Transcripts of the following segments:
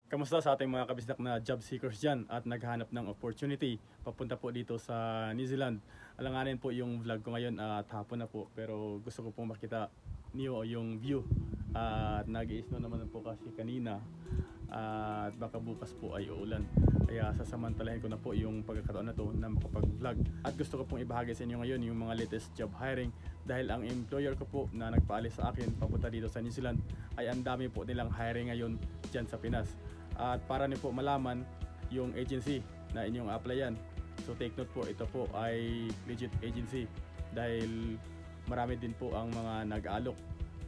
Kamusta sa ating mga kabisdak na job seekers dyan at naghahanap ng opportunity papunta po dito sa New Zealand. Alanganin po yung vlog ko ngayon at hapon na po, pero gusto ko pong makita niyo yung view at nag-i-snow naman po kasi kanina at baka bukas po ay uulan, kaya sasamantalahin ko na po yung pagkakataon na to na makapag-vlog. At gusto ko pong ibahagi sa inyo ngayon yung mga latest job hiring, dahil ang employer ko po na nagpaalis sa akin papunta dito sa New Zealand ay ang dami po nilang hiring ngayon dyan sa Pinas. At para niyo po malaman yung agency na inyong applyan, so take note po, ito po ay legit agency dahil marami din po ang mga nag-aalok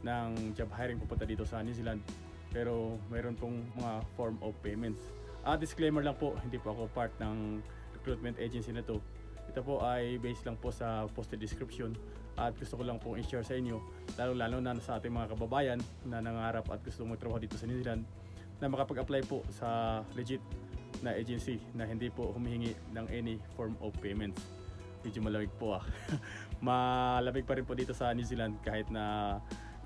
ng job hiring pupunta dito sa New Zealand, pero mayroon pong mga form of payments. Disclaimer lang po, hindi po ako part ng recruitment agency na to. Ito po ay based lang po sa posted description at gusto ko lang pong i-share sa inyo, lalo na sa ating mga kababayan na nangarap at gusto magtrabaho dito sa New Zealand, na makapag-apply po sa legit na agency na hindi po humihingi ng any form of payments. Medyo malamig po malamig pa rin po dito sa New Zealand kahit na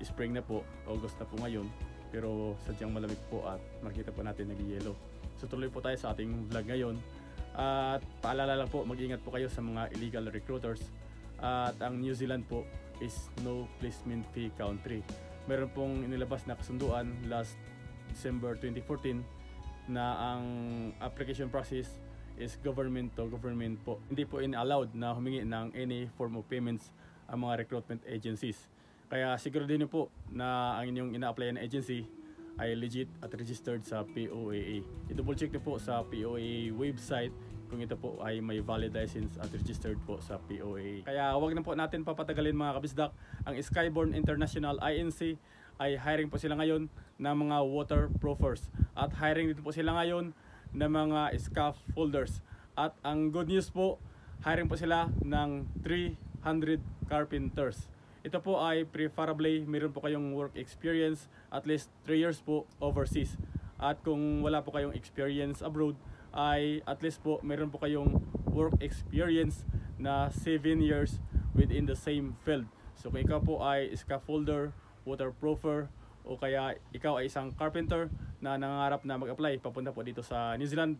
spring na po, August na po ngayon, pero sadyang malamig po at makita po natin nag-yellow. So tuloy po tayo sa ating vlog ngayon at paalala lang po, mag-ingat po kayo sa mga illegal recruiters at ang New Zealand po is no placement fee country. Meron pong inilabas na kasunduan last December 2014 na ang application process is government to government po. Hindi po in-allowed na humingi ng any form of payments ang mga recruitment agencies. Kaya siguraduhin niyo po na ang inyong ina-applyan na agency ay legit at registered sa POAA. I-double check niyo po sa POAA website kung ito po ay may valid license at registered po sa POAA. Kaya wag na po natin papatagalin mga kabisdak. Ang Skyborn International INC ay hiring po sila ngayon ng mga waterproofers at hiring din po sila ngayon ng mga scaffolders. At ang good news po, hiring po sila ng 300 carpenters. Ito po ay preferably meron po kayong work experience at least 3 years po overseas. At kung wala po kayong experience abroad, ay at least po meron po kayong work experience na 7 years within the same field. So kung ikaw po ay scaffolder, waterproofer, o kaya ikaw ay isang carpenter na nangangarap na mag-apply papunta po dito sa New Zealand,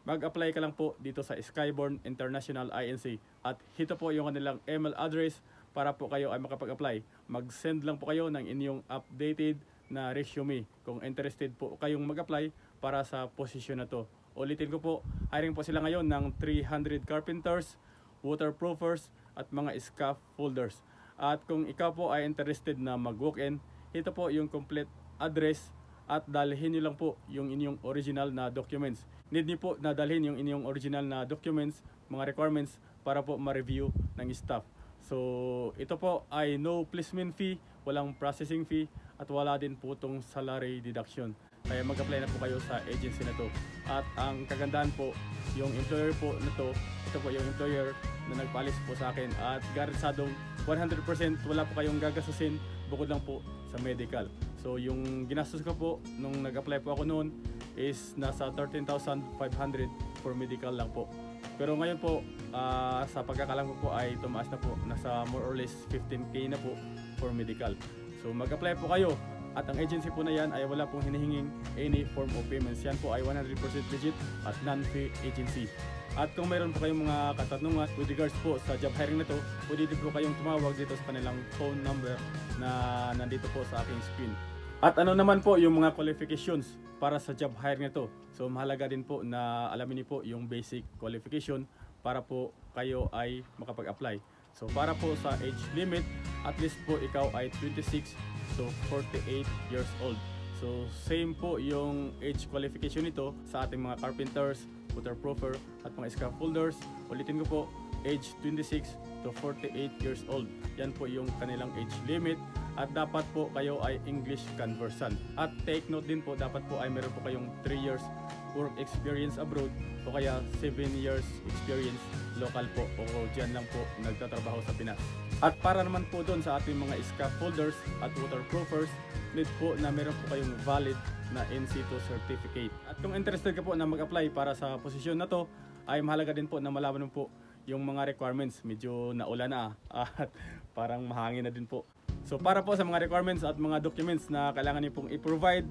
mag-apply ka lang po dito sa Skyborn International INC at hito po yung kanilang email address para po kayo ay makapag-apply. Mag-send lang po kayo ng inyong updated na resume kung interested po kayong mag-apply para sa posisyon na to. Ulitin ko po, hiring po sila ngayon ng 300 carpenters, waterproofers at mga scaffolders. At kung ikaw po ay interested na mag-walk-in, ito po yung complete address at dalhin nyo lang po yung inyong original na documents. Need nyo po na dalhin yung inyong original na documents, mga requirements para po ma-review ng staff. So ito po ay no placement fee, walang processing fee at wala din po itong salary deduction. Kaya mag-apply na po kayo sa agency na to. At ang kagandahan po, yung employer po na to, ito po yung employer na nagpaalis po sa akin at garantisadong 100% wala po kayong gagastusin bukod lang po sa medical. So yung ginastos ko po nung nag-apply po ako noon is nasa 13,500 for medical lang po. Pero ngayon po sa pagkakalam ko po ay tumaas na po, nasa more or less 15k na po for medical. So mag-apply po kayo at ang agency po na yan ay wala pong hinihinging any form of payments. Yan po ay 100% legit at non-fee agency. At kung mayroon po kayong mga katanungan with regards po sa job hiring na to, pwede din po kayong tumawag dito sa kanilang phone number na nandito po sa aking screen. At ano naman po yung mga qualifications para sa job hiring na to? So mahalaga din po na alamin niyo po yung basic qualification para po kayo ay makapag-apply. So para po sa age limit, at least po ikaw ay 26 to 48 years old. So same po yung age qualification nito sa ating mga carpenters, waterproofer at mga scaffolders. Ulitin ko po, age 26 to 48 years old. Yan po yung kanilang age limit at dapat po kayo ay English conversant. At take note din po, dapat po ay meron po kayong 3 years work experience abroad o kaya 7 years experience local po o dyan lang po nagtatrabaho sa Pinas. At para naman po doon sa ating mga scaffolders at waterproofers, need po na meron po kayong valid na NC2 certificate. At kung interested ka po na mag-apply para sa posisyon na to, ay mahalaga din po na malaman mo po yung mga requirements. Medyo naulan na at parang mahangin na din po. So para po sa mga requirements at mga documents na kailangan niyo pong i-provide,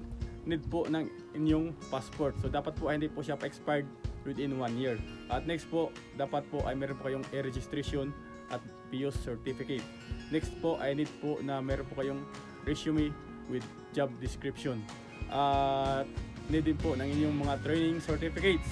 need po ng inyong passport. So dapat po ay hindi po siya pa-expired within 1 year. At next po, dapat po ay meron po kayong e-registration at PO certificate. Next po ay need po na meron po kayong resume with job description. At need din po ng inyong mga training certificates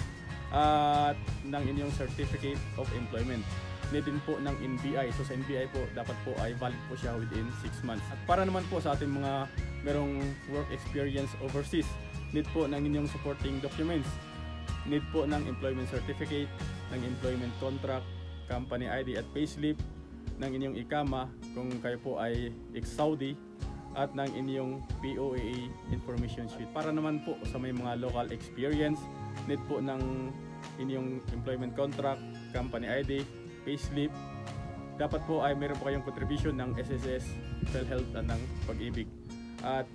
at ng inyong certificate of employment. Need din po ng NBI. So sa NBI po, dapat po ay valid po siya within 6 months. At para naman po sa ating mga merong work experience overseas, need po ng inyong supporting documents. Need po ng employment certificate, ng employment contract, company ID at payslip, ng inyong ikama kung kayo po ay ex-Saudi, at ng inyong POAA information sheet. Para naman po sa may mga local experience, need po ng inyong employment contract, company ID, payslip. Dapat po ay meron po kayong contribution ng SSS, PhilHealth at ng Pag-ibig. At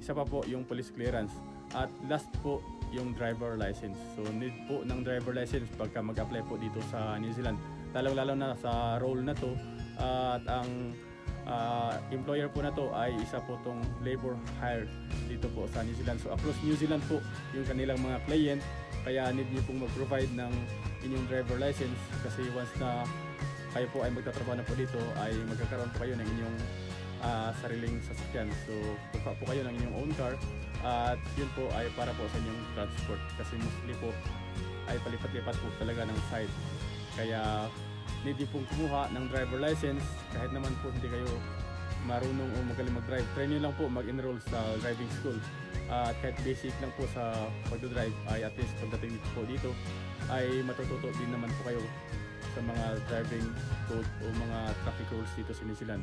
isa pa po yung police clearance. At last po yung driver license. So need po ng driver license pagka mag-apply po dito sa New Zealand. Lalo na sa role na to. At ang employer po na to ay isa po tong labor hire dito po sa New Zealand. So across New Zealand po yung kanilang mga client, kaya need nyo pong mag-provide ng inyong driver license kasi once na kayo po ay magtatrabaho na po dito ay magkakaroon po kayo ng inyong sariling sasakyan. So pagpa po kayo ng inyong own car at yun po ay para po sa inyong transport kasi mostly po ay palipat-lipat po talaga ng site. Kaya need pong kumuha ng driver license kahit naman po hindi kayo marunong o magaling mag-drive. Try nyo lang po mag-enroll sa driving school. At kahit basic lang po sa pag-drive ay at least pagdating dito po dito ay matututo din naman po kayo sa mga driving code o mga traffic rules dito sa New Zealand.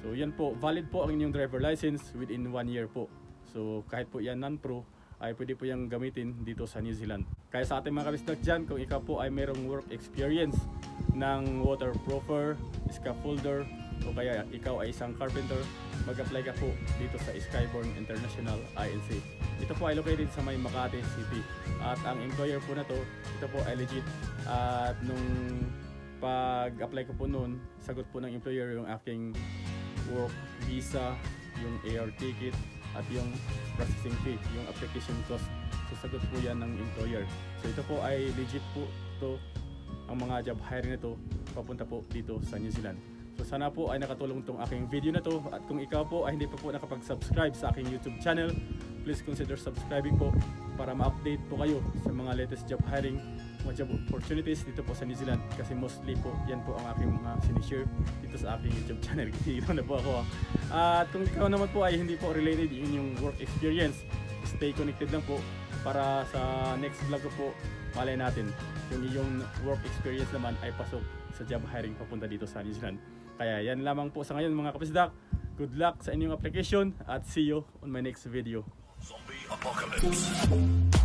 So yan po, valid po ang inyong driver license within 1 year po. So kahit po yan non-pro ay pwede po yung gamitin dito sa New Zealand. Kaya sa ating mga kabisdak dyan, kung ikaw po ay mayroong work experience ng waterproofer, scaffolder, o kaya ikaw ay isang carpenter, mag-apply ka po dito sa Skyborn International INC. Ito po ay located sa may Makati City. At ang employer po na to, ito po ay legit. At nung pag-apply ko po noon, sagot po ng employer yung aking work visa, yung air ticket, at yung processing fee, yung application cost. So sagot po yan ng employer. So ito po ay legit po to, ang mga job hiring na to papunta po dito sa New Zealand. So sana po ay nakatulong tong aking video na to, at kung ikaw po ay hindi pa po nakapag-subscribe sa aking YouTube channel, please consider subscribing po para ma-update po kayo sa mga latest job hiring, mga job opportunities dito po sa New Zealand kasi mostly po yan po ang aking mga sinishare dito sa aking YouTube channel. Kita na po ako At kung ikaw naman po ay hindi po related yung inyong work experience, stay connected lang po para sa next vlog ko po malay natin yung iyong work experience naman ay pasok sa job hiring papunta dito sa New Zealand. Kaya yan lamang po sa ngayon mga kapisdak. Good luck sa inyong application at see you on my next video. Zombie Apocalypse.